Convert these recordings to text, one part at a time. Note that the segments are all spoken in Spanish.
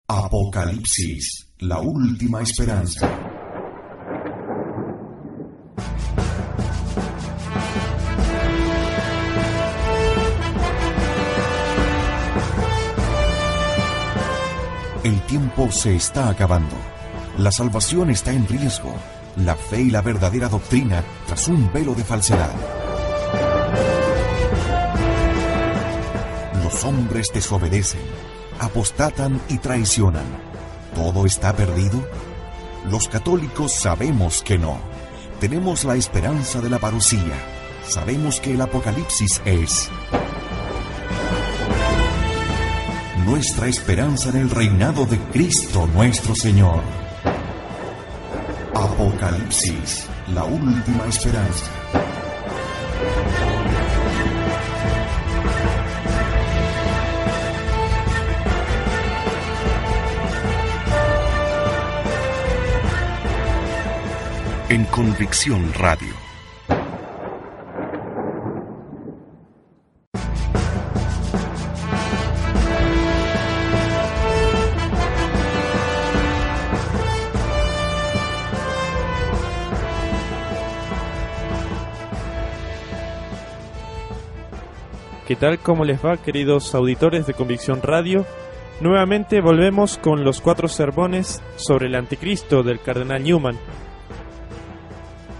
Apocalipsis, la última esperanza. El tiempo se está acabando. La salvación está en riesgo. La fe y la verdadera doctrina tras un velo de falsedad. Los hombres desobedecen, apostatan y traicionan. ¿Todo está perdido? Los católicos sabemos que no. Tenemos la esperanza de la parucía. Sabemos que el Apocalipsis es nuestra esperanza en el reinado de Cristo nuestro Señor. Apocalipsis, la última esperanza. En Convicción Radio. ¿Qué tal? ¿Cómo les va, queridos auditores de Convicción Radio? Nuevamente volvemos con los 4 sermones sobre el anticristo del cardenal Newman.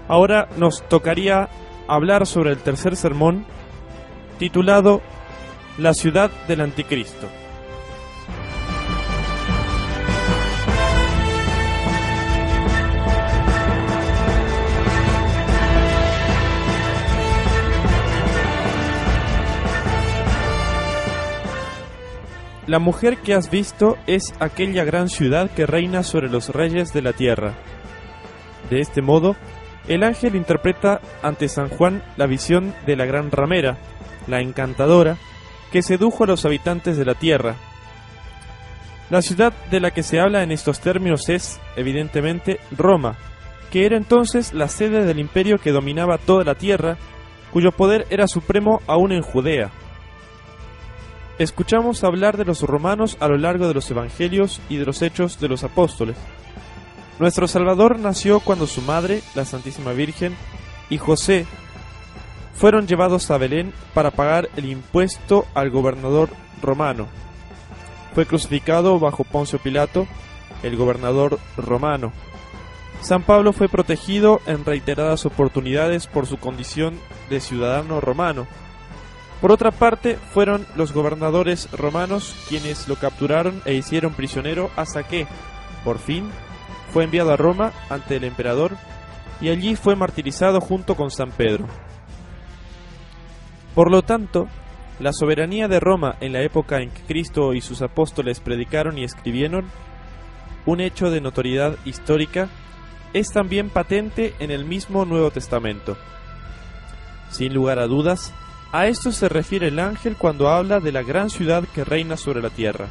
Ahora nos tocaría hablar sobre el tercer sermón, titulado La ciudad del anticristo. La mujer que has visto es aquella gran ciudad que reina sobre los reyes de la tierra. De este modo, el ángel interpreta ante San Juan la visión de la gran ramera, la encantadora, que sedujo a los habitantes de la tierra. La ciudad de la que se habla en estos términos es, evidentemente, Roma, que era entonces la sede del imperio que dominaba toda la tierra, cuyo poder era supremo aún en Judea. Escuchamos hablar de los romanos a lo largo de los evangelios y de los hechos de los apóstoles. Nuestro Salvador nació cuando su madre, la Santísima Virgen, y José fueron llevados a Belén para pagar el impuesto al gobernador romano. Fue crucificado bajo Poncio Pilato, el gobernador romano. San Pablo fue protegido en reiteradas oportunidades por su condición de ciudadano romano. Por otra parte, fueron los gobernadores romanos quienes lo capturaron e hicieron prisionero hasta que, por fin, fue enviado a Roma ante el emperador y allí fue martirizado junto con San Pedro. Por lo tanto, la soberanía de Roma en la época en que Cristo y sus apóstoles predicaron y escribieron, un hecho de notoriedad histórica, es también patente en el mismo Nuevo Testamento. Sin lugar a dudas, a esto se refiere el ángel cuando habla de la gran ciudad que reina sobre la tierra.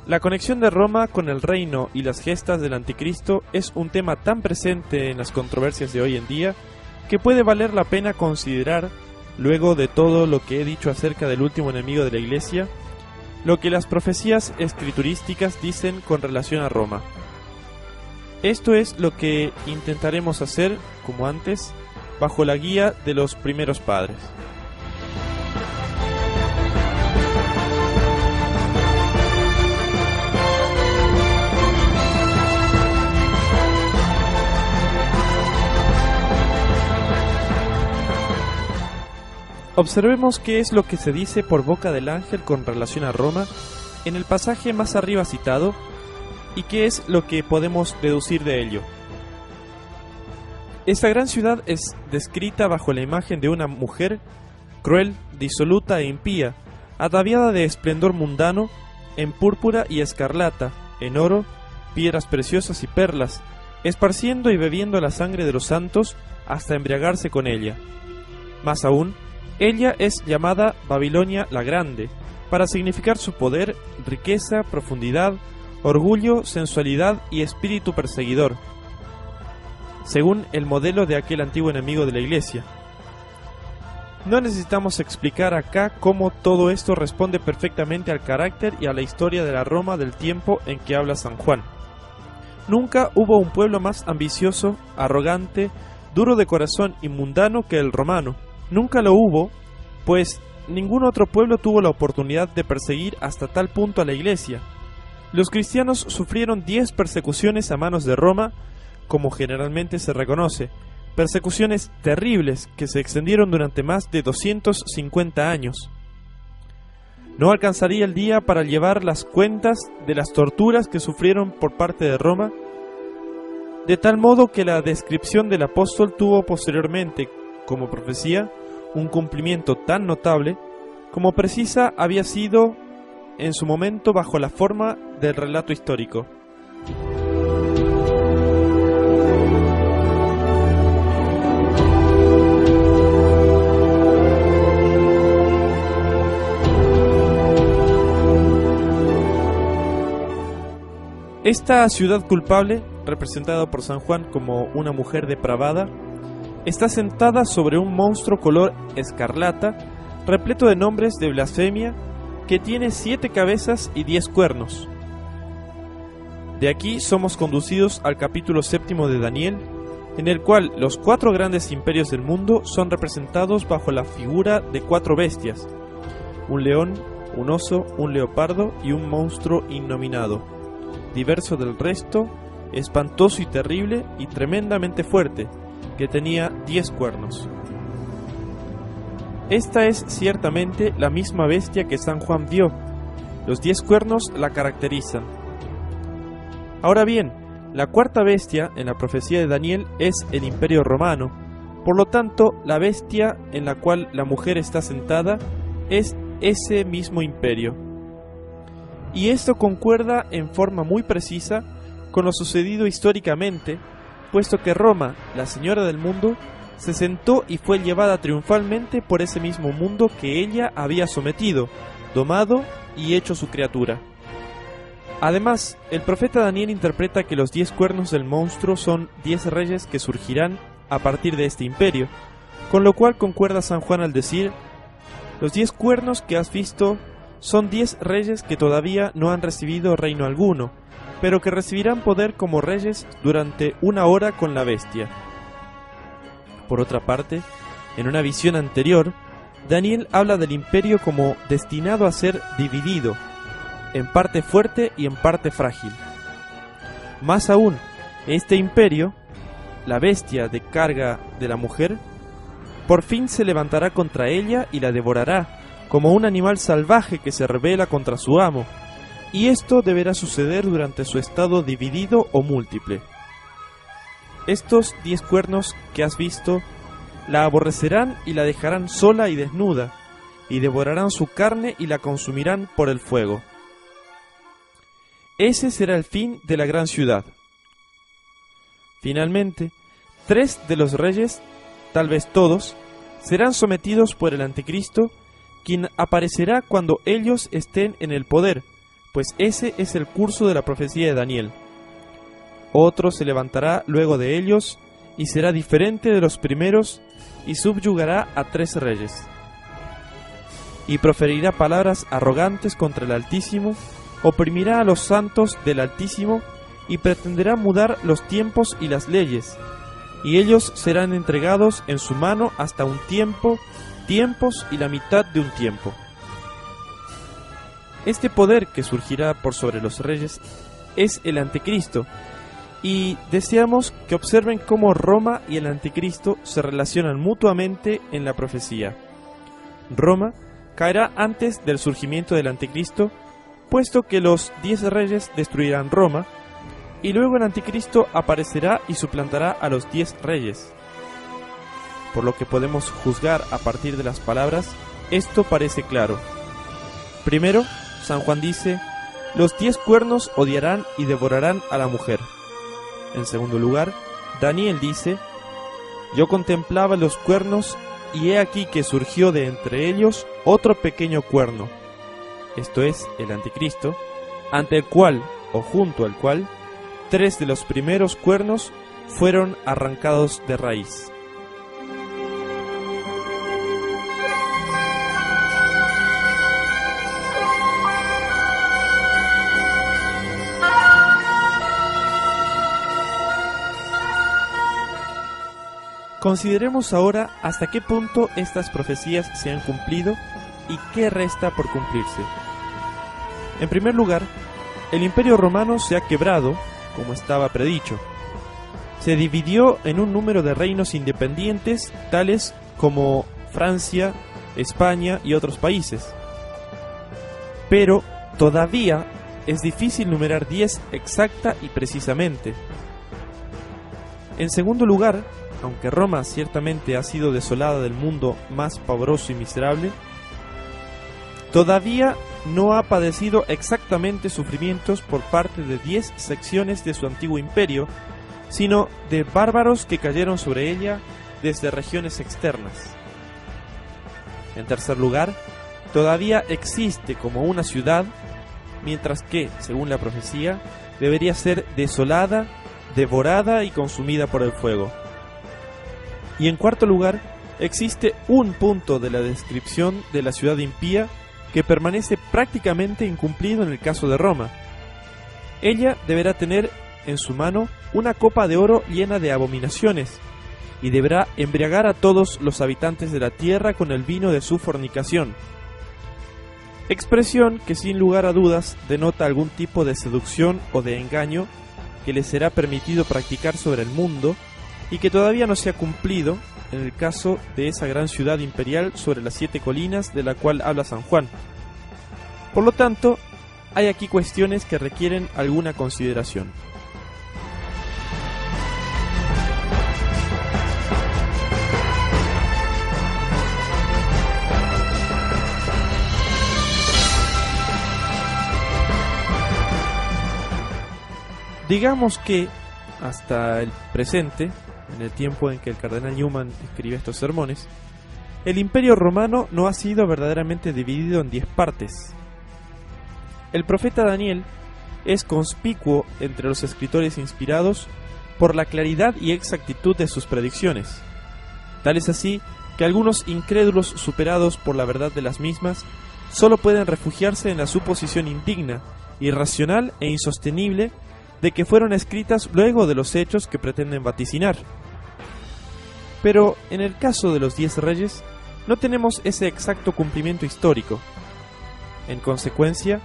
La conexión de Roma con el reino y las gestas del anticristo es un tema tan presente en las controversias de hoy en día que puede valer la pena considerar, luego de todo lo que he dicho acerca del último enemigo de la Iglesia, lo que las profecías escriturísticas dicen con relación a Roma. Esto es lo que intentaremos hacer, como antes, bajo la guía de los primeros padres. Observemos qué es lo que se dice por boca del ángel con relación a Roma en el pasaje más arriba citado y qué es lo que podemos deducir de ello. Esta gran ciudad es descrita bajo la imagen de una mujer cruel, disoluta e impía, ataviada de esplendor mundano, en púrpura y escarlata, en oro, piedras preciosas y perlas, esparciendo y bebiendo la sangre de los santos hasta embriagarse con ella. Más aún, ella es llamada Babilonia la Grande, para significar su poder, riqueza, profundidad, orgullo, sensualidad y espíritu perseguidor, según el modelo de aquel antiguo enemigo de la Iglesia. No necesitamos explicar acá cómo todo esto responde perfectamente al carácter y a la historia de la Roma del tiempo en que habla San Juan. Nunca hubo un pueblo más ambicioso, arrogante, duro de corazón y mundano que el romano. Nunca lo hubo, pues ningún otro pueblo tuvo la oportunidad de perseguir hasta tal punto a la Iglesia. Los cristianos sufrieron 10 persecuciones a manos de Roma, como generalmente se reconoce, persecuciones terribles que se extendieron durante más de 250 años. No alcanzaría el día para llevar las cuentas de las torturas que sufrieron por parte de Roma, de tal modo que la descripción del apóstol tuvo posteriormente, como profecía, un cumplimiento tan notable como precisa había sido en su momento bajo la forma del relato histórico. Esta ciudad culpable, representada por San Juan como una mujer depravada, está sentada sobre un monstruo color escarlata, repleto de nombres de blasfemia, que tiene 7 cabezas y 10 cuernos. De aquí somos conducidos al capítulo 7 de Daniel, en el cual los 4 grandes imperios del mundo son representados bajo la figura de 4 bestias: un león, un oso, un leopardo y un monstruo innominado, diverso del resto, espantoso y terrible y tremendamente fuerte, que tenía 10 cuernos. Esta es ciertamente la misma bestia que San Juan vio. Los 10 cuernos la caracterizan. Ahora bien, la cuarta bestia en la profecía de Daniel es el Imperio Romano. Por lo tanto, la bestia en la cual la mujer está sentada es ese mismo imperio. Y esto concuerda en forma muy precisa con lo sucedido históricamente, puesto que Roma, la señora del mundo, se sentó y fue llevada triunfalmente por ese mismo mundo que ella había sometido, domado y hecho su criatura. Además, el profeta Daniel interpreta que los 10 cuernos del monstruo son 10 reyes que surgirán a partir de este imperio, con lo cual concuerda San Juan al decir: los 10 cuernos que has visto son 10 reyes que todavía no han recibido reino alguno, pero que recibirán poder como reyes durante 1 hora con la bestia. Por otra parte, en una visión anterior, Daniel habla del imperio como destinado a ser dividido, en parte fuerte y en parte frágil. Más aún, este imperio, la bestia de carga de la mujer, por fin se levantará contra ella y la devorará, como un animal salvaje que se rebela contra su amo, y esto deberá suceder durante su estado dividido o múltiple. Estos 10 cuernos que has visto la aborrecerán y la dejarán sola y desnuda, y devorarán su carne y la consumirán por el fuego. Ese será el fin de la gran ciudad. Finalmente, 3 de los reyes, tal vez todos, serán sometidos por el anticristo, quien aparecerá cuando ellos estén en el poder, pues ese es el curso de la profecía de Daniel. Otro se levantará luego de ellos, y será diferente de los primeros, y subyugará a 3 reyes. Y proferirá palabras arrogantes contra el Altísimo, oprimirá a los santos del Altísimo, y pretenderá mudar los tiempos y las leyes, y ellos serán entregados en su mano hasta un tiempo, tiempos y la mitad de un tiempo. Este poder que surgirá por sobre los reyes es el anticristo, y deseamos que observen cómo Roma y el anticristo se relacionan mutuamente en la profecía. Roma caerá antes del surgimiento del anticristo, puesto que los 10 reyes destruirán Roma, y luego el anticristo aparecerá y suplantará a los 10 reyes. Por lo que podemos juzgar a partir de las palabras, esto parece claro. Primero, San Juan dice: los 10 cuernos odiarán y devorarán a la mujer. En segundo lugar, Daniel dice: yo contemplaba los cuernos, y he aquí que surgió de entre ellos otro pequeño cuerno, esto es, el anticristo, ante el cual, o junto al cual, 3 de los primeros cuernos fueron arrancados de raíz. Consideremos ahora hasta qué punto estas profecías se han cumplido y qué resta por cumplirse. En primer lugar, el Imperio Romano se ha quebrado, como estaba predicho. Se dividió en un número de reinos independientes, tales como Francia, España y otros países. Pero todavía es difícil numerar 10 exacta y precisamente. En segundo lugar, aunque Roma ciertamente ha sido desolada del mundo más pavoroso y miserable, todavía no ha padecido exactamente sufrimientos por parte de 10 secciones de su antiguo imperio, sino de bárbaros que cayeron sobre ella desde regiones externas. En tercer lugar, todavía existe como una ciudad, mientras que, según la profecía, debería ser desolada, devorada y consumida por el fuego. Y en cuarto lugar, existe un punto de la descripción de la ciudad impía que permanece prácticamente incumplido en el caso de Roma. Ella deberá tener en su mano una copa de oro llena de abominaciones, y deberá embriagar a todos los habitantes de la tierra con el vino de su fornicación. Expresión que sin lugar a dudas denota algún tipo de seducción o de engaño que les será permitido practicar sobre el mundo y que todavía no se ha cumplido en el caso de esa gran ciudad imperial sobre las 7 colinas de la cual habla San Juan. Por lo tanto, hay aquí cuestiones que requieren alguna consideración. Digamos que, hasta el presente, en el tiempo en que el cardenal Newman escribe estos sermones, el Imperio Romano no ha sido verdaderamente dividido en 10 partes. El profeta Daniel es conspicuo entre los escritores inspirados por la claridad y exactitud de sus predicciones. Tal es así que algunos incrédulos superados por la verdad de las mismas solo pueden refugiarse en la suposición indigna, irracional e insostenible de que fueron escritas luego de los hechos que pretenden vaticinar. Pero en el caso de los 10 reyes, no tenemos ese exacto cumplimiento histórico. En consecuencia,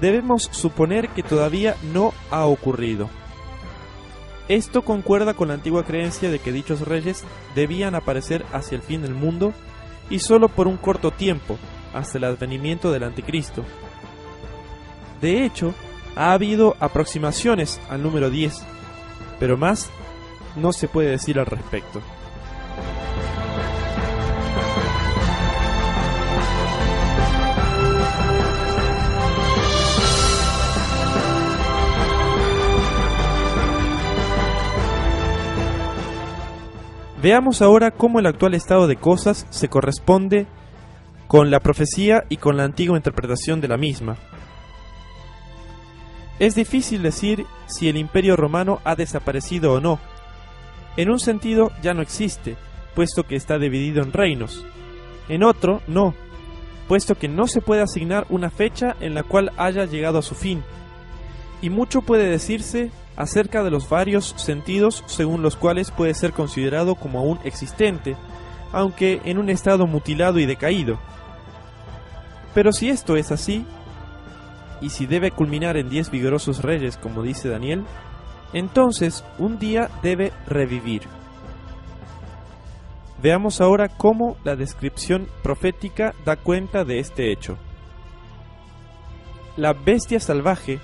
debemos suponer que todavía no ha ocurrido. Esto concuerda con la antigua creencia de que dichos reyes debían aparecer hacia el fin del mundo y solo por un corto tiempo, hasta el advenimiento del Anticristo. De hecho, ha habido aproximaciones al número 10, pero más no se puede decir al respecto. Veamos ahora cómo el actual estado de cosas se corresponde con la profecía y con la antigua interpretación de la misma. Es difícil decir si el Imperio Romano ha desaparecido o no. En un sentido ya no existe, puesto que está dividido en reinos. En otro, no, puesto que no se puede asignar una fecha en la cual haya llegado a su fin. Y mucho puede decirse acerca de los varios sentidos según los cuales puede ser considerado como aún existente, aunque en un estado mutilado y decaído. Pero si esto es así, y si debe culminar en 10 vigorosos reyes, como dice Daniel, entonces un día debe revivir. Veamos ahora cómo la descripción profética da cuenta de este hecho. La bestia salvaje,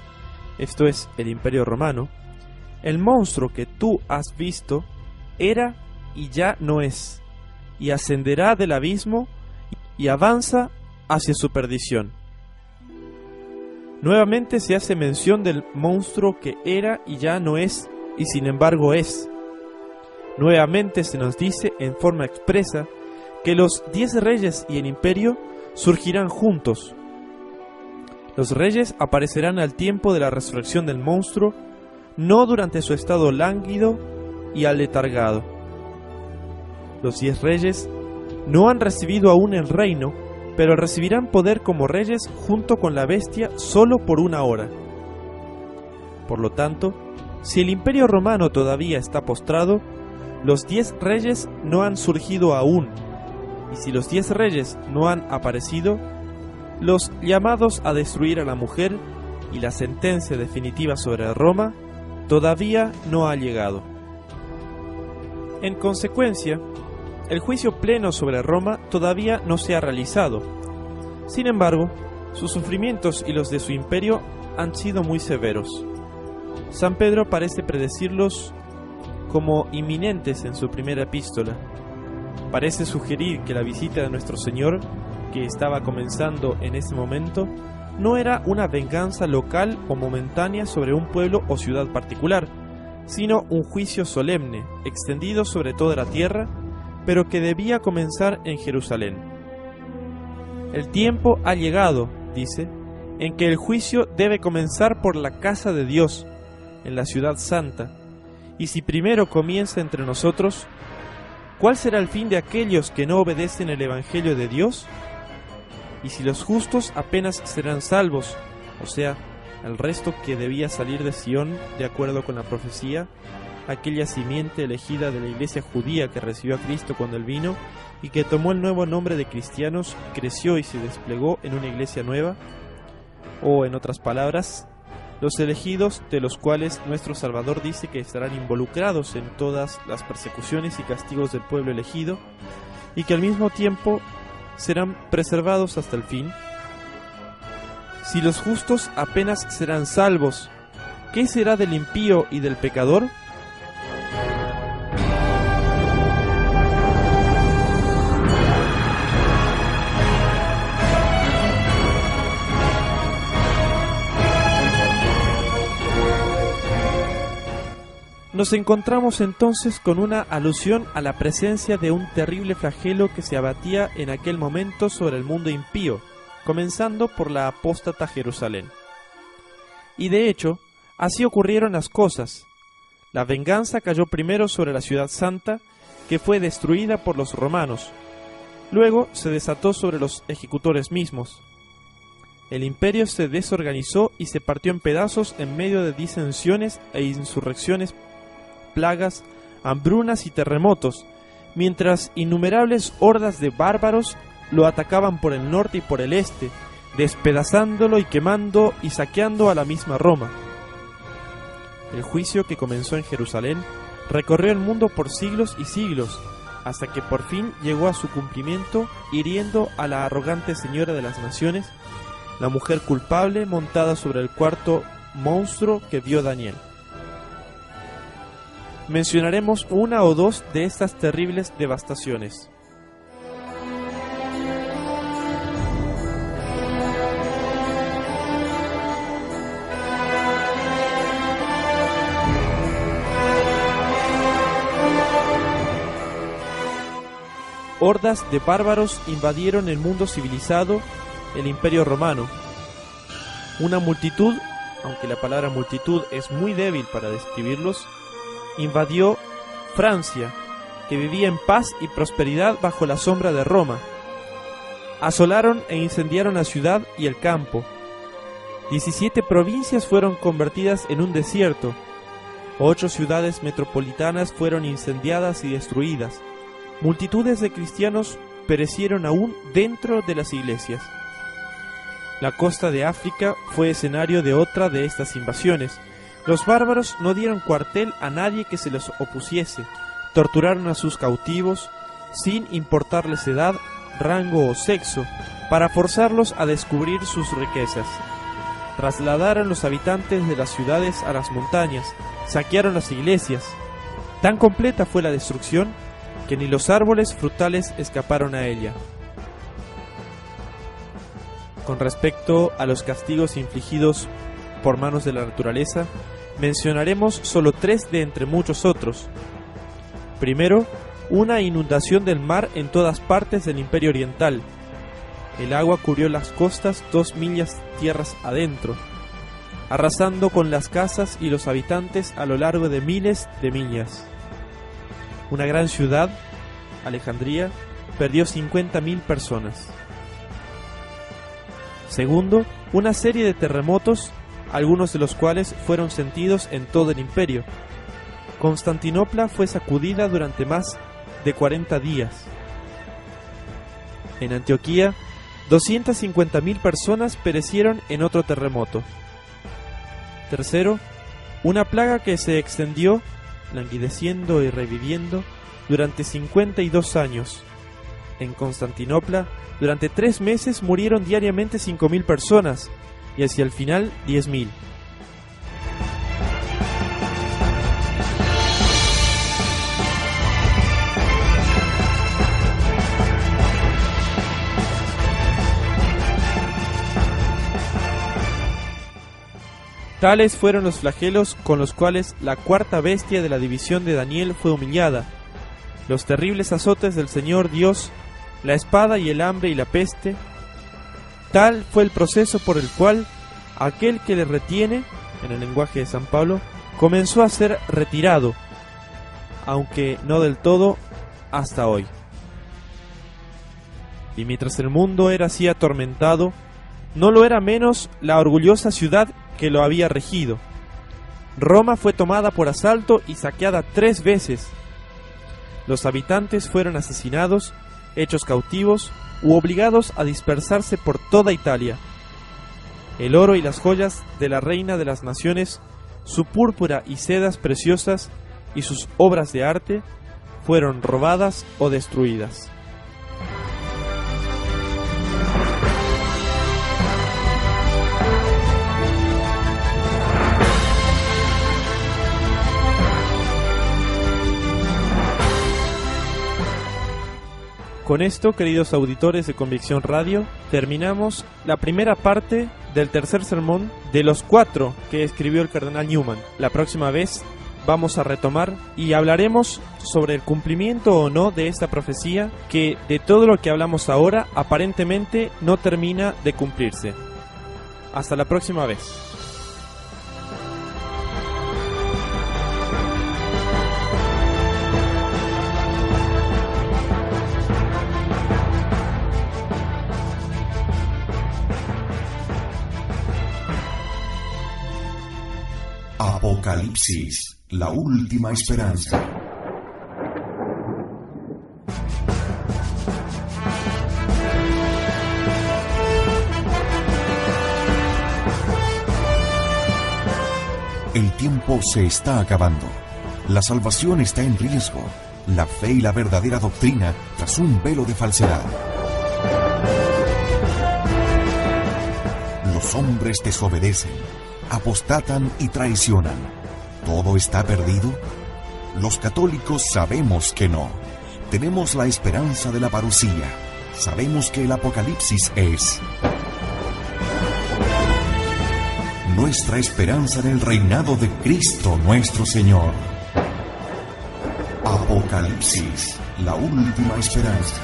esto es, el Imperio Romano, el monstruo que tú has visto, era y ya no es, y ascenderá del abismo y avanza hacia su perdición. Nuevamente se hace mención del monstruo que era y ya no es, y sin embargo es. Nuevamente se nos dice en forma expresa que los 10 reyes y el imperio surgirán juntos. Los reyes aparecerán al tiempo de la resurrección del monstruo, no durante su estado lánguido y aletargado. Los 10 reyes no han recibido aún el reino, pero recibirán poder como reyes junto con la bestia solo por una hora. Por lo tanto, si el Imperio Romano todavía está postrado, Los 10 reyes no han surgido aún, y si los 10 reyes no han aparecido, los llamados a destruir a la mujer y la sentencia definitiva sobre Roma todavía no ha llegado. En consecuencia, el juicio pleno sobre Roma todavía no se ha realizado. Sin embargo, sus sufrimientos y los de su imperio han sido muy severos. San Pedro parece predecirlos como inminentes en su primera epístola. Parece sugerir que la visita de nuestro Señor, que estaba comenzando en ese momento, no era una venganza local o momentánea sobre un pueblo o ciudad particular, sino un juicio solemne, extendido sobre toda la tierra, pero que debía comenzar en Jerusalén. El tiempo ha llegado, dice, en que el juicio debe comenzar por la casa de Dios, en la ciudad santa, y si primero comienza entre nosotros, ¿cuál será el fin de aquellos que no obedecen el Evangelio de Dios? Y si los justos apenas serán salvos, o sea, el resto que debía salir de Sión de acuerdo con la profecía, aquella simiente elegida de la iglesia judía que recibió a Cristo cuando Él vino y que tomó el nuevo nombre de cristianos, creció y se desplegó en una iglesia nueva, o en otras palabras, los elegidos de los cuales nuestro Salvador dice que estarán involucrados en todas las persecuciones y castigos del pueblo elegido, y que al mismo tiempo serán preservados hasta el fin. Si los justos apenas serán salvos, ¿qué será del impío y del pecador? Nos encontramos entonces con una alusión a la presencia de un terrible flagelo que se abatía en aquel momento sobre el mundo impío, comenzando por la apóstata Jerusalén. Y de hecho, así ocurrieron las cosas. La venganza cayó primero sobre la ciudad santa, que fue destruida por los romanos. Luego se desató sobre los ejecutores mismos. El imperio se desorganizó y se partió en pedazos en medio de disensiones e insurrecciones, plagas, hambrunas y terremotos, mientras innumerables hordas de bárbaros lo atacaban por el norte y por el este, despedazándolo y quemando y saqueando a la misma Roma. El juicio que comenzó en Jerusalén recorrió el mundo por siglos y siglos, hasta que por fin llegó a su cumplimiento, hiriendo a la arrogante señora de las naciones, la mujer culpable montada sobre el cuarto monstruo que vio Daniel. Mencionaremos una o dos de estas terribles devastaciones. Hordas de bárbaros invadieron el mundo civilizado, el Imperio Romano. Una multitud, aunque la palabra multitud es muy débil para describirlos, invadió Francia, que vivía en paz y prosperidad bajo la sombra de Roma. Asolaron e incendiaron la ciudad y el campo. 17 provincias fueron convertidas en un desierto. 8 ciudades metropolitanas fueron incendiadas y destruidas. Multitudes de cristianos perecieron aún dentro de las iglesias. La costa de África fue escenario de otra de estas invasiones. Los bárbaros no dieron cuartel a nadie que se les opusiese, torturaron a sus cautivos, sin importarles edad, rango o sexo, para forzarlos a descubrir sus riquezas. Trasladaron los habitantes de las ciudades a las montañas, saquearon las iglesias. Tan completa fue la destrucción que ni los árboles frutales escaparon a ella. Con respecto a los castigos infligidos por manos de la naturaleza, mencionaremos solo 3 de entre muchos otros. Primero, una inundación del mar en todas partes del Imperio Oriental. El agua cubrió las costas 2 millas tierras adentro, arrasando con las casas y los habitantes a lo largo de miles de millas. Una gran ciudad, Alejandría, perdió 50.000 personas. Segundo, una serie de terremotos, algunos de los cuales fueron sentidos en todo el imperio. Constantinopla fue sacudida durante más de 40 días. En Antioquía, 250.000 personas perecieron en otro terremoto. Tercero, una plaga que se extendió, languideciendo y reviviendo, durante 52 años. En Constantinopla, durante 3 meses murieron diariamente 5.000 personas, y hacia el final 10.000. Tales fueron los flagelos con los cuales la cuarta bestia de la división de Daniel fue humillada, los terribles azotes del Señor Dios, la espada y el hambre y la peste. Tal fue el proceso por el cual aquel que le retiene, en el lenguaje de San Pablo, comenzó a ser retirado, aunque no del todo, hasta hoy. Y mientras el mundo era así atormentado, no lo era menos la orgullosa ciudad que lo había regido. Roma fue tomada por asalto y saqueada 3 veces. Los habitantes fueron asesinados, hechos cautivos u obligados a dispersarse por toda Italia. El oro y las joyas de la reina de las naciones, su púrpura y sedas preciosas y sus obras de arte fueron robadas o destruidas. Con esto, queridos auditores de Convicción Radio, terminamos la primera parte del tercer sermón de los 4 que escribió el cardenal Newman. La próxima vez vamos a retomar y hablaremos sobre el cumplimiento o no de esta profecía que, de todo lo que hablamos ahora, aparentemente no termina de cumplirse. Hasta la próxima vez. Apocalipsis, la última esperanza. El tiempo se está acabando. La salvación está en riesgo. La fe y la verdadera doctrina tras un velo de falsedad. Los hombres desobedecen, apostatan y traicionan. ¿Todo está perdido? Los católicos sabemos que no. Tenemos la esperanza de la parucía. Sabemos que el Apocalipsis es nuestra esperanza en el reinado de Cristo nuestro Señor. Apocalipsis, la última esperanza.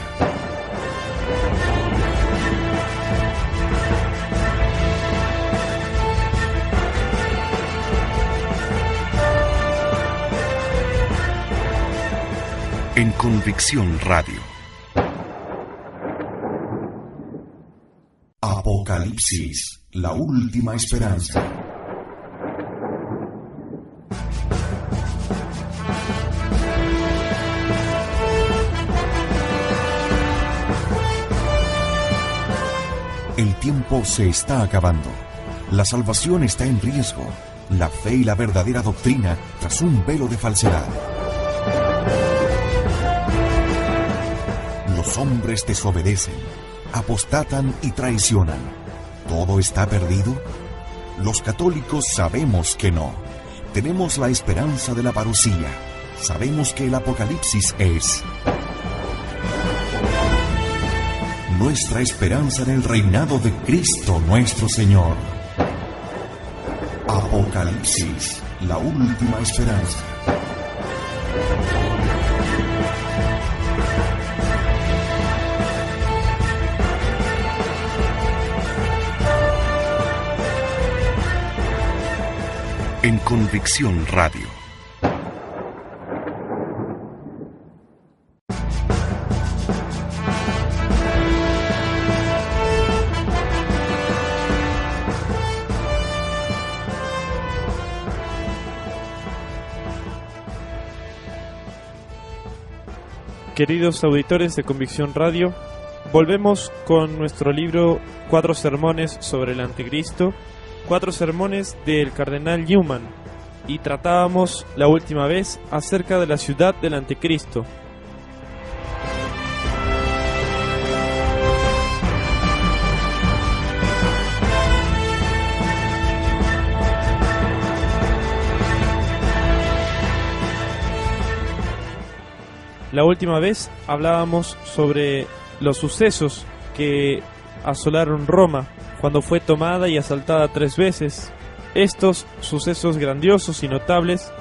En Convicción Radio. Apocalipsis, la última esperanza. El tiempo se está acabando. La salvación está en riesgo. La fe y la verdadera doctrina tras un velo de falsedad. Los hombres desobedecen, apostatan y traicionan. ¿Todo está perdido? Los católicos sabemos que no. Tenemos la esperanza de la parucía. Sabemos que el Apocalipsis es nuestra esperanza en el reinado de Cristo nuestro Señor. Apocalipsis, la última esperanza. En Convicción Radio. Queridos auditores de Convicción Radio, volvemos con nuestro libro 4 sermones sobre el Anticristo, 4 sermones del Cardenal Newman, y tratábamos la última vez acerca de la ciudad del Anticristo. La última vez hablábamos sobre los sucesos que asolaron Roma cuando fue tomada y asaltada 3 veces. Estos sucesos grandiosos y notables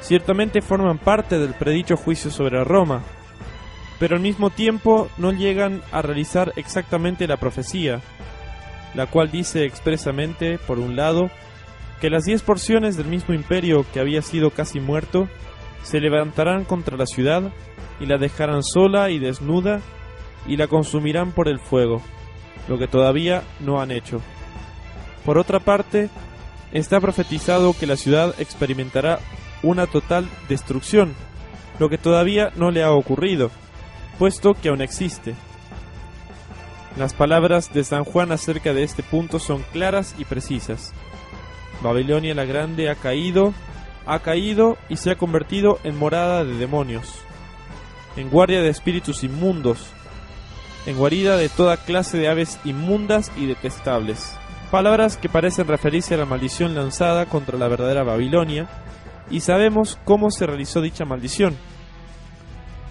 ciertamente forman parte del predicho juicio sobre Roma, pero al mismo tiempo no llegan a realizar exactamente la profecía, la cual dice expresamente, por un lado, que las 10 porciones del mismo imperio que había sido casi muerto se levantarán contra la ciudad y la dejarán sola y desnuda y la consumirán por el fuego, lo que todavía no han hecho. Por otra parte, está profetizado que la ciudad experimentará una total destrucción, lo que todavía no le ha ocurrido, puesto que aún existe. Las palabras de San Juan acerca de este punto son claras y precisas. Babilonia la Grande ha caído y se ha convertido en morada de demonios, en guardia de espíritus inmundos, en guarida de toda clase de aves inmundas y detestables. Palabras que parecen referirse a la maldición lanzada contra la verdadera Babilonia, y sabemos cómo se realizó dicha maldición.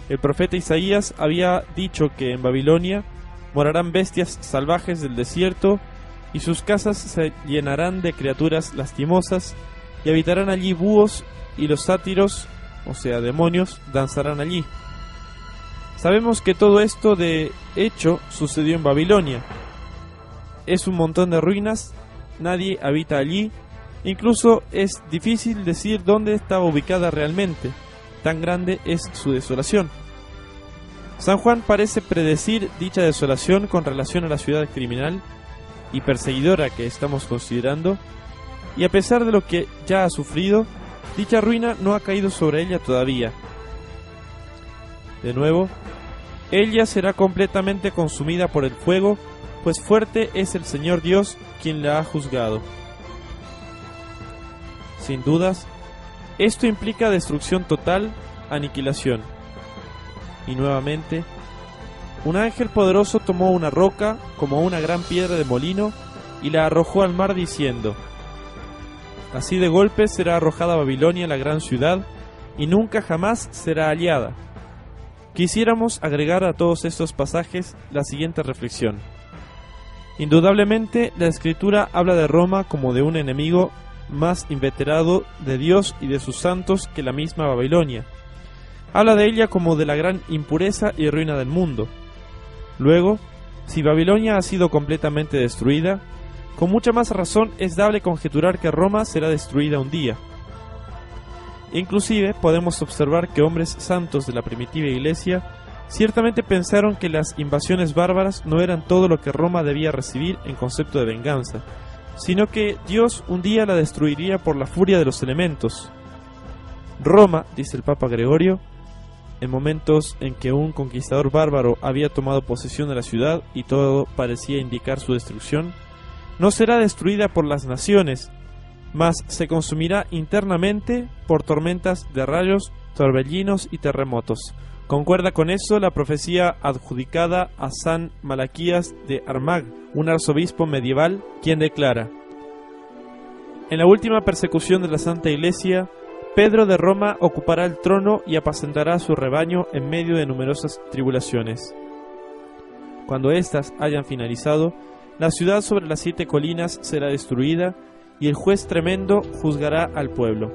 El profeta Isaías había dicho que en Babilonia morarán bestias salvajes del desierto, y sus casas se llenarán de criaturas lastimosas, y habitarán allí búhos, y los sátiros, o sea demonios, danzarán allí. Sabemos que todo esto de hecho sucedió en Babilonia. Es un montón de ruinas, nadie habita allí, incluso es difícil decir dónde estaba ubicada realmente, tan grande es su desolación. San Juan parece predecir dicha desolación con relación a la ciudad criminal y perseguidora que estamos considerando, y a pesar de lo que ya ha sufrido, dicha ruina no ha caído sobre ella todavía. De nuevo, ella será completamente consumida por el fuego, pues fuerte es el Señor Dios quien la ha juzgado. Sin dudas, esto implica destrucción total, aniquilación. Y nuevamente, un ángel poderoso tomó una roca como una gran piedra de molino y la arrojó al mar diciendo: así de golpe será arrojada Babilonia, la gran ciudad, y nunca jamás será hallada. Quisiéramos agregar a todos estos pasajes la siguiente reflexión. Indudablemente, la Escritura habla de Roma como de un enemigo más inveterado de Dios y de sus santos que la misma Babilonia. Habla de ella como de la gran impureza y ruina del mundo. Luego, si Babilonia ha sido completamente destruida, con mucha más razón es dable conjeturar que Roma será destruida un día. Inclusive podemos observar que hombres santos de la primitiva iglesia ciertamente pensaron que las invasiones bárbaras no eran todo lo que Roma debía recibir en concepto de venganza, sino que Dios un día la destruiría por la furia de los elementos. Roma, dice el Papa Gregorio, en momentos en que un conquistador bárbaro había tomado posesión de la ciudad y todo parecía indicar su destrucción, no será destruida por las naciones, mas se consumirá internamente por tormentas de rayos, torbellinos y terremotos. Concuerda con eso la profecía adjudicada a San Malaquías de Armagh, un arzobispo medieval, quien declara: en la última persecución de la Santa Iglesia, Pedro de Roma ocupará el trono y apacentará a su rebaño en medio de numerosas tribulaciones. Cuando éstas hayan finalizado, la ciudad sobre las 7 colinas será destruida, y el juez tremendo juzgará al pueblo.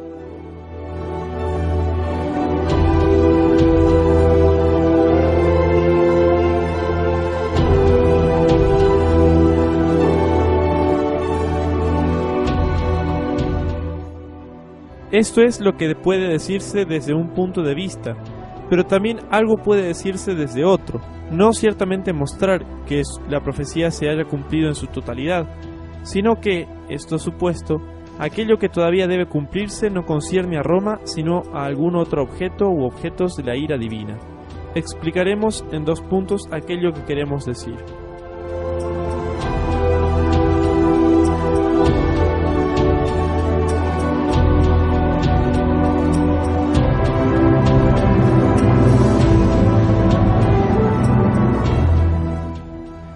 Esto es lo que puede decirse desde un punto de vista, pero también algo puede decirse desde otro. No ciertamente mostrar que la profecía se haya cumplido en su totalidad, sino que, esto supuesto, aquello que todavía debe cumplirse no concierne a Roma, sino a algún otro objeto u objetos de la ira divina. Explicaremos en 2 puntos aquello que queremos decir.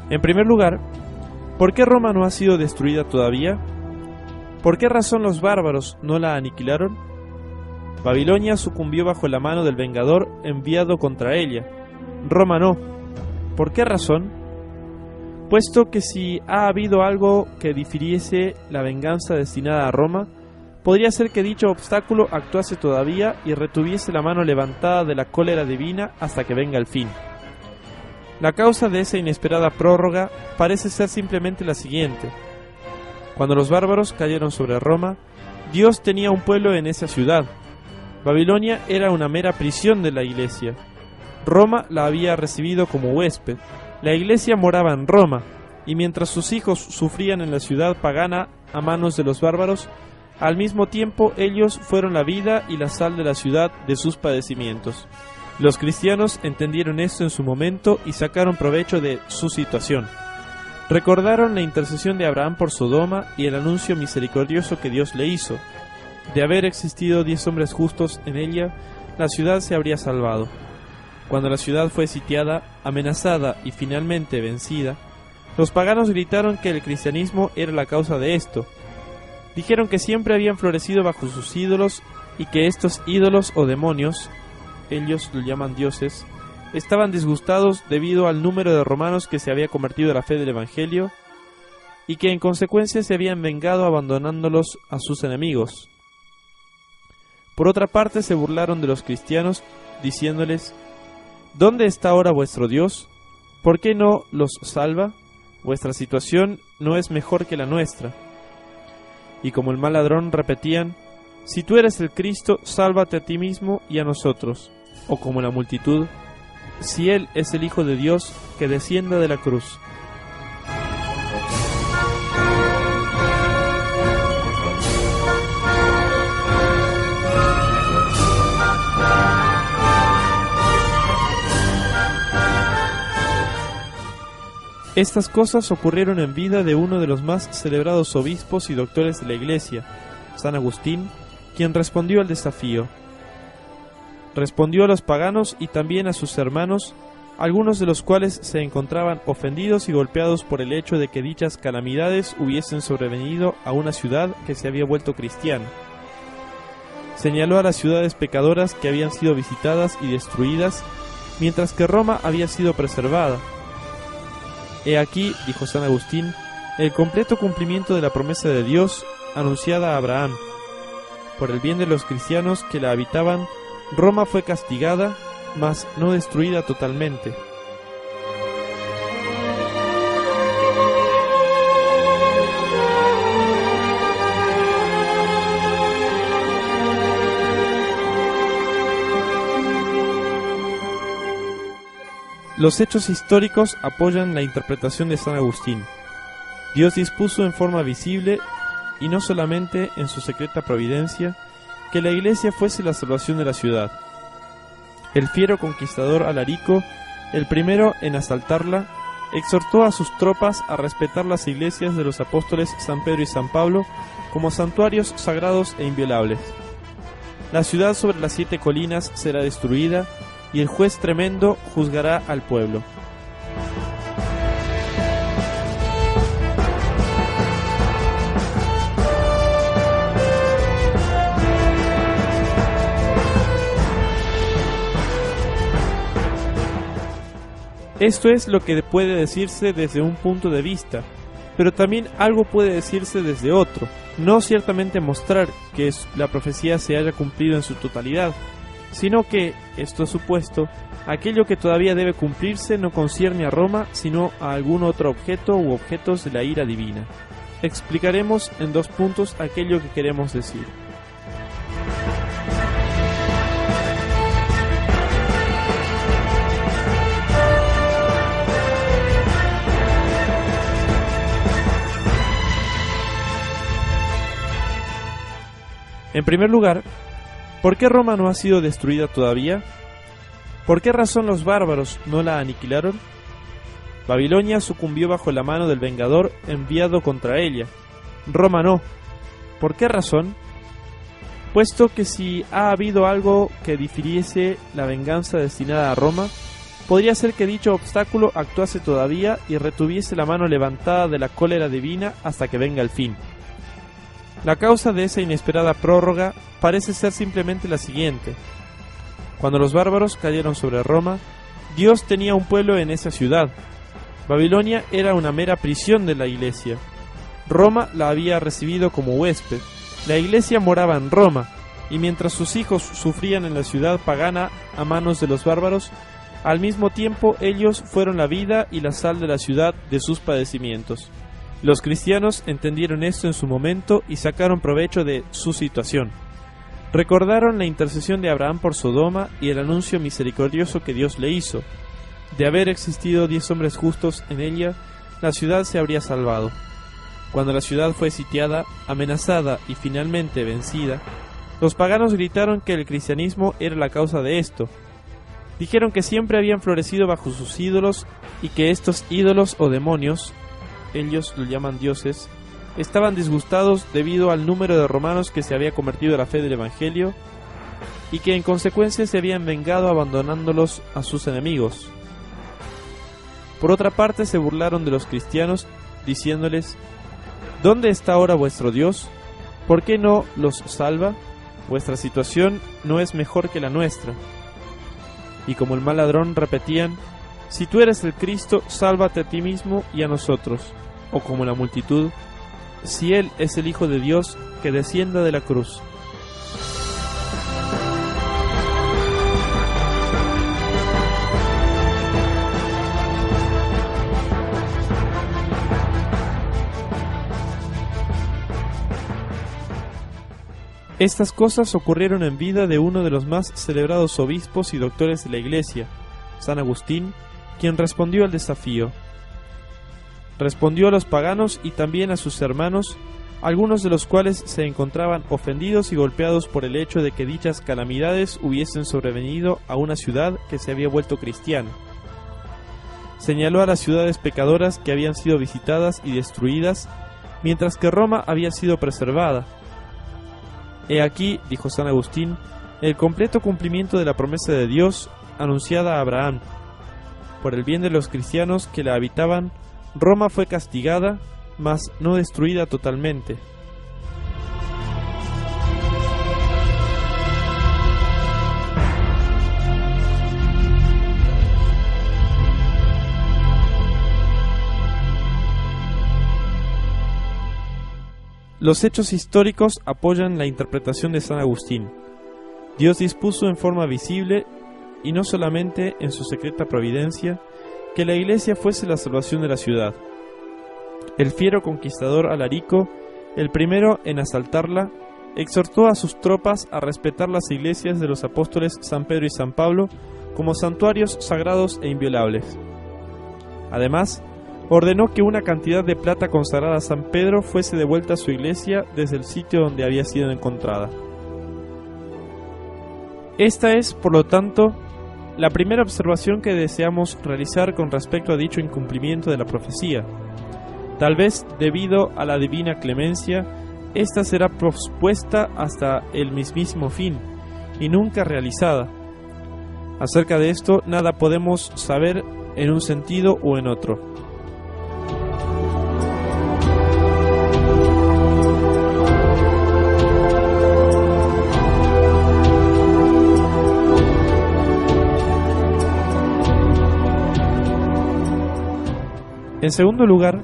En primer lugar, ¿por qué Roma no ha sido destruida todavía? ¿Por qué razón los bárbaros no la aniquilaron? Babilonia sucumbió bajo la mano del vengador enviado contra ella. Roma no. ¿Por qué razón? Puesto que si ha habido algo que difiriese la venganza destinada a Roma, podría ser que dicho obstáculo actuase todavía y retuviese la mano levantada de la cólera divina hasta que venga el fin. La causa de esa inesperada prórroga parece ser simplemente la siguiente. Cuando los bárbaros cayeron sobre Roma, Dios tenía un pueblo en esa ciudad. Babilonia era una mera prisión de la Iglesia. Roma la había recibido como huésped. La Iglesia moraba en Roma, y mientras sus hijos sufrían en la ciudad pagana a manos de los bárbaros, al mismo tiempo ellos fueron la vida y la sal de la ciudad de sus padecimientos. Los cristianos entendieron esto en su momento y sacaron provecho de su situación. Recordaron la intercesión de Abraham por Sodoma y el anuncio misericordioso que Dios le hizo. De haber existido 10 hombres justos en ella, la ciudad se habría salvado. Cuando la ciudad fue sitiada, amenazada y finalmente vencida, los paganos gritaron que el cristianismo era la causa de esto. Dijeron que siempre habían florecido bajo sus ídolos y que estos ídolos o demonios, ellos lo llaman dioses, estaban disgustados debido al número de romanos que se había convertido a la fe del Evangelio y que en consecuencia se habían vengado abandonándolos a sus enemigos. Por otra parte se burlaron de los cristianos diciéndoles: ¿dónde está ahora vuestro Dios? ¿Por qué no los salva? Vuestra situación no es mejor que la nuestra. Y como el mal ladrón repetían: si tú eres el Cristo, sálvate a ti mismo y a nosotros. O como la multitud: si Él es el Hijo de Dios, que descienda de la cruz. Estas cosas ocurrieron en vida de uno de los más celebrados obispos y doctores de la Iglesia, San Agustín, quien respondió al desafío. Respondió a los paganos y también a sus hermanos, algunos de los cuales se encontraban ofendidos y golpeados por el hecho de que dichas calamidades hubiesen sobrevenido a una ciudad que se había vuelto cristiana. Señaló a las ciudades pecadoras que habían sido visitadas y destruidas, mientras que Roma había sido preservada. He aquí, dijo San Agustín, el completo cumplimiento de la promesa de Dios anunciada a Abraham. Por el bien de los cristianos que la habitaban, Roma fue castigada, mas no destruida totalmente. Los hechos históricos apoyan la interpretación de San Agustín. Dios dispuso en forma visible, y no solamente en su secreta providencia, que la Iglesia fuese la salvación de la ciudad. El fiero conquistador Alarico, el primero en asaltarla, exhortó a sus tropas a respetar las iglesias de los apóstoles San Pedro y San Pablo como santuarios sagrados e inviolables. La ciudad sobre las 7 colinas será destruida, y el juez tremendo juzgará al pueblo. Esto es lo que puede decirse desde un punto de vista, pero también algo puede decirse desde otro. No ciertamente mostrar que la profecía se haya cumplido en su totalidad, sino que, esto supuesto, aquello que todavía debe cumplirse no concierne a Roma, sino a algún otro objeto u objetos de la ira divina. Explicaremos en 2 puntos aquello que queremos decir. En primer lugar, ¿por qué Roma no ha sido destruida todavía? ¿Por qué razón los bárbaros no la aniquilaron? Babilonia sucumbió bajo la mano del vengador enviado contra ella. Roma no. ¿Por qué razón? Puesto que si ha habido algo que difiriese la venganza destinada a Roma, podría ser que dicho obstáculo actuase todavía y retuviese la mano levantada de la cólera divina hasta que venga el fin. La causa de esa inesperada prórroga parece ser simplemente la siguiente. Cuando los bárbaros cayeron sobre Roma, Dios tenía un pueblo en esa ciudad. Babilonia era una mera prisión de la Iglesia. Roma la había recibido como huésped. La Iglesia moraba en Roma, y mientras sus hijos sufrían en la ciudad pagana a manos de los bárbaros, al mismo tiempo ellos fueron la vida y la sal de la ciudad de sus padecimientos. Los cristianos entendieron esto en su momento y sacaron provecho de su situación. Recordaron la intercesión de Abraham por Sodoma y el anuncio misericordioso que Dios le hizo. De haber existido 10 hombres justos en ella, la ciudad se habría salvado. Cuando la ciudad fue sitiada, amenazada y finalmente vencida, los paganos gritaron que el cristianismo era la causa de esto. Dijeron que siempre habían florecido bajo sus ídolos y que estos ídolos o demonios, ellos lo llaman dioses, estaban disgustados debido al número de romanos que se había convertido a la fe del Evangelio y que en consecuencia se habían vengado abandonándolos a sus enemigos. Por otra parte se burlaron de los cristianos diciéndoles: ¿dónde está ahora vuestro Dios? ¿Por qué no los salva? Vuestra situación no es mejor que la nuestra. Y como el mal ladrón repetían: si tú eres el Cristo, sálvate a ti mismo y a nosotros. O como la multitud: si Él es el Hijo de Dios, que descienda de la cruz. Estas cosas ocurrieron en vida de uno de los más celebrados obispos y doctores de la Iglesia, San Agustín, quien respondió al desafío. Respondió a los paganos y también a sus hermanos, algunos de los cuales se encontraban ofendidos y golpeados por el hecho de que dichas calamidades hubiesen sobrevenido a una ciudad que se había vuelto cristiana. Señaló a las ciudades pecadoras que habían sido visitadas y destruidas, mientras que Roma había sido preservada. He aquí, dijo San Agustín, el completo cumplimiento de la promesa de Dios anunciada a Abraham. Por el bien de los cristianos que la habitaban, Roma fue castigada, mas no destruida totalmente. Los hechos históricos apoyan la interpretación de San Agustín. Dios dispuso en forma visible, y no solamente en su secreta providencia, que la Iglesia fuese la salvación de la ciudad. El fiero conquistador Alarico, el primero en asaltarla, exhortó a sus tropas a respetar las iglesias de los apóstoles San Pedro y San Pablo como santuarios sagrados e inviolables. Además, ordenó que una cantidad de plata consagrada a San Pedro fuese devuelta a su iglesia desde el sitio donde había sido encontrada. Esta es, por lo tanto, la primera observación que deseamos realizar con respecto a dicho incumplimiento de la profecía. Tal vez, debido a la divina clemencia, esta será pospuesta hasta el mismísimo fin, y nunca realizada. Acerca de esto, nada podemos saber en un sentido o en otro. En segundo lugar,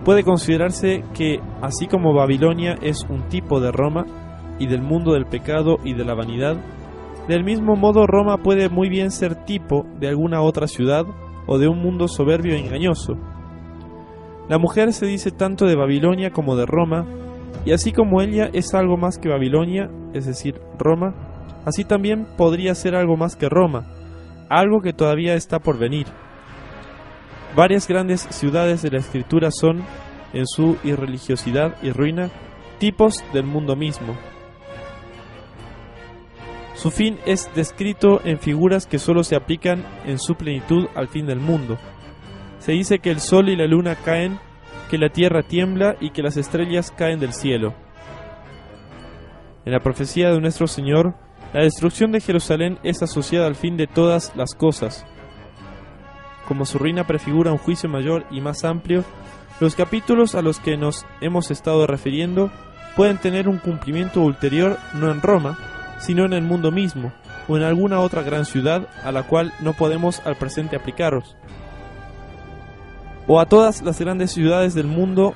puede considerarse que, así como Babilonia es un tipo de Roma y del mundo del pecado y de la vanidad, del mismo modo Roma puede muy bien ser tipo de alguna otra ciudad o de un mundo soberbio e engañoso. La mujer se dice tanto de Babilonia como de Roma, y así como ella es algo más que Babilonia, es decir, Roma, así también podría ser algo más que Roma, algo que todavía está por venir. Varias grandes ciudades de la Escritura son, en su irreligiosidad y ruina, tipos del mundo mismo. Su fin es descrito en figuras que solo se aplican en su plenitud al fin del mundo. Se dice que el sol y la luna caen, que la tierra tiembla y que las estrellas caen del cielo. En la profecía de nuestro Señor, la destrucción de Jerusalén es asociada al fin de todas las cosas. Como su ruina prefigura un juicio mayor y más amplio, los capítulos a los que nos hemos estado refiriendo pueden tener un cumplimiento ulterior no en Roma, sino en el mundo mismo, o en alguna otra gran ciudad a la cual no podemos al presente aplicarlos, o a todas las grandes ciudades del mundo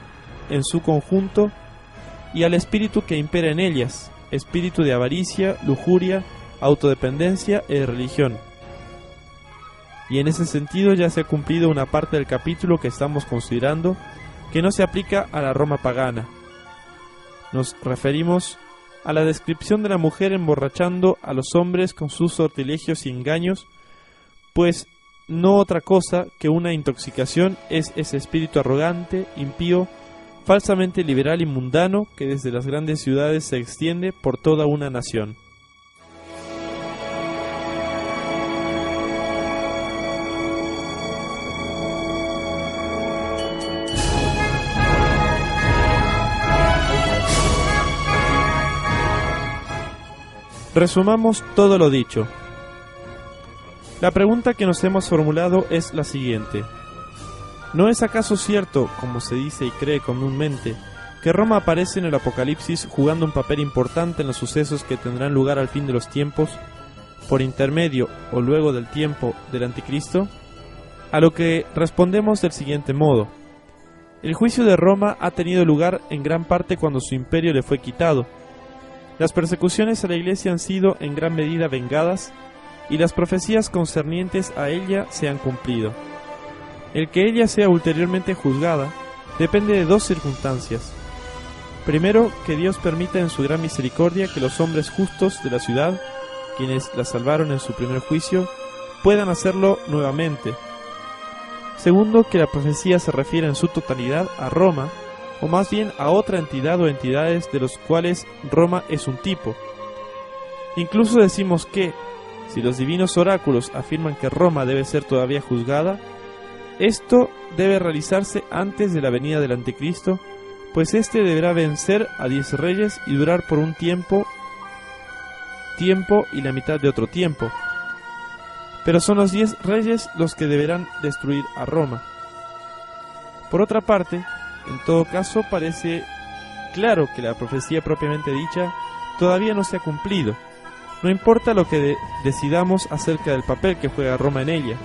en su conjunto, y al espíritu que impera en ellas, espíritu de avaricia, lujuria, autodependencia y de religión. Y en ese sentido ya se ha cumplido una parte del capítulo que estamos considerando, que no se aplica a la Roma pagana. Nos referimos a la descripción de la mujer emborrachando a los hombres con sus sortilegios y engaños, pues no otra cosa que una intoxicación es ese espíritu arrogante, impío, falsamente liberal y mundano que desde las grandes ciudades se extiende por toda una nación. Resumamos todo lo dicho. La pregunta que nos hemos formulado es la siguiente: ¿no es acaso cierto, como se dice y cree comúnmente, que Roma aparece en el Apocalipsis jugando un papel importante en los sucesos que tendrán lugar al fin de los tiempos, por intermedio o luego del tiempo del Anticristo? A lo que respondemos del siguiente modo: el juicio de Roma ha tenido lugar en gran parte cuando su imperio le fue quitado. Las persecuciones a la Iglesia han sido en gran medida vengadas, y las profecías concernientes a ella se han cumplido. El que ella sea ulteriormente juzgada depende de dos circunstancias. Primero, que Dios permita en su gran misericordia que los hombres justos de la ciudad, quienes la salvaron en su primer juicio, puedan hacerlo nuevamente. Segundo, que la profecía se refiere en su totalidad a Roma, o más bien a otra entidad o entidades de los cuales Roma es un tipo. Incluso decimos que, si los divinos oráculos afirman que Roma debe ser todavía juzgada, esto debe realizarse antes de la venida del Anticristo, pues éste deberá vencer a 10 reyes y durar por un tiempo y la mitad de otro tiempo. Pero son los 10 reyes los que deberán destruir a Roma. Por otra parte, en todo caso parece claro que la profecía propiamente dicha todavía no se ha cumplido. No importa lo que decidamos acerca del papel que juega Roma en ella.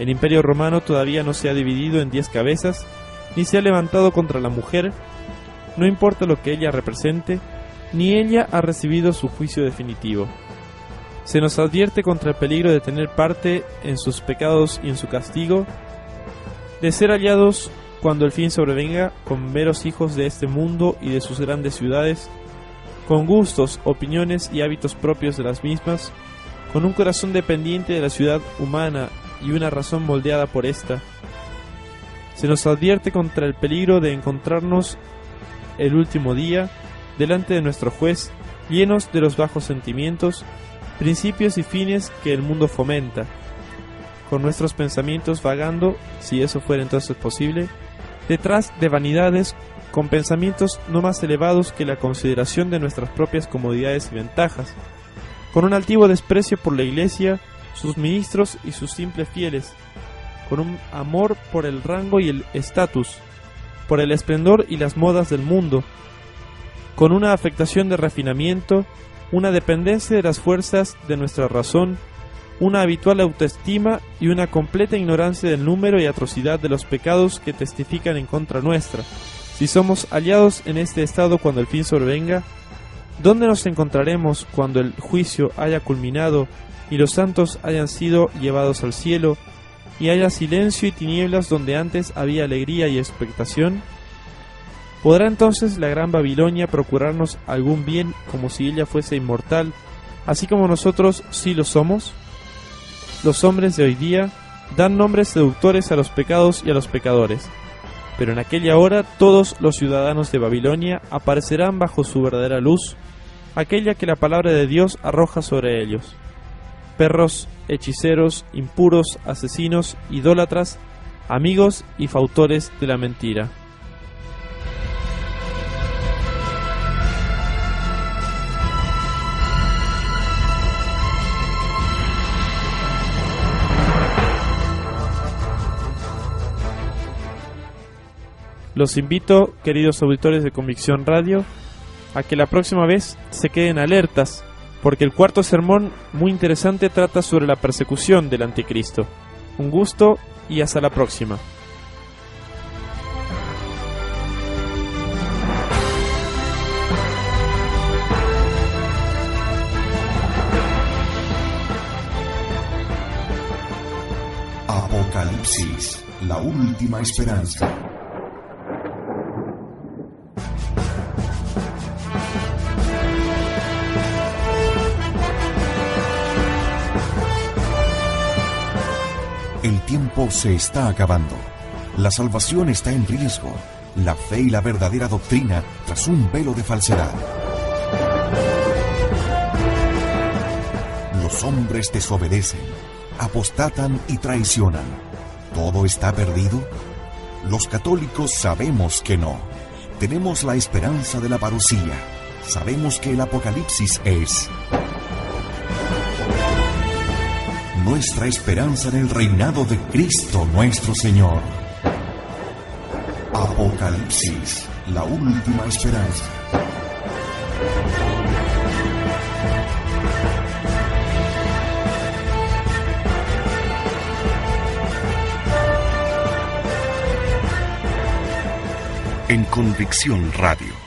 El Imperio Romano todavía no se ha dividido en 10 cabezas, ni se ha levantado contra la mujer. No importa lo que ella represente, ni ella ha recibido su juicio definitivo. Se nos advierte contra el peligro de tener parte en sus pecados y en su castigo, de ser hallados cuando el fin sobrevenga con meros hijos de este mundo y de sus grandes ciudades, con gustos, opiniones y hábitos propios de las mismas, con un corazón dependiente de la ciudad humana y una razón moldeada por ésta. Se nos advierte contra el peligro de encontrarnos el último día delante de nuestro juez, llenos de los bajos sentimientos, principios y fines que el mundo fomenta, con nuestros pensamientos vagando, si eso fuera entonces posible, detrás de vanidades, con pensamientos no más elevados que la consideración de nuestras propias comodidades y ventajas, con un altivo desprecio por la Iglesia, sus ministros y sus simples fieles, con un amor por el rango y el estatus, por el esplendor y las modas del mundo, con una afectación de refinamiento, una dependencia de las fuerzas de nuestra razón, una habitual autoestima y una completa ignorancia del número y atrocidad de los pecados que testifican en contra nuestra. Si somos hallados en este estado cuando el fin sobrevenga, ¿dónde nos encontraremos cuando el juicio haya culminado y los santos hayan sido llevados al cielo, y haya silencio y tinieblas donde antes había alegría y expectación? ¿Podrá entonces la gran Babilonia procurarnos algún bien como si ella fuese inmortal, así como nosotros sí lo somos? Los hombres de hoy día dan nombres seductores a los pecados y a los pecadores, pero en aquella hora todos los ciudadanos de Babilonia aparecerán bajo su verdadera luz, aquella que la palabra de Dios arroja sobre ellos. Perros, hechiceros, impuros, asesinos, idólatras, amigos y fautores de la mentira. Los invito, queridos auditores de Convicción Radio, a que la próxima vez se queden alertas, porque el cuarto sermón, muy interesante, trata sobre la persecución del anticristo. Un gusto y hasta la próxima. Apocalipsis, la última esperanza. El tiempo se está acabando. La salvación está en riesgo. La fe y la verdadera doctrina tras un velo de falsedad. Los hombres desobedecen, apostatan y traicionan. ¿Todo está perdido? Los católicos sabemos que no. Tenemos la esperanza de la parucía. Sabemos que el Apocalipsis es nuestra esperanza en el reinado de Cristo nuestro Señor. Apocalipsis, la última esperanza. En Convicción Radio.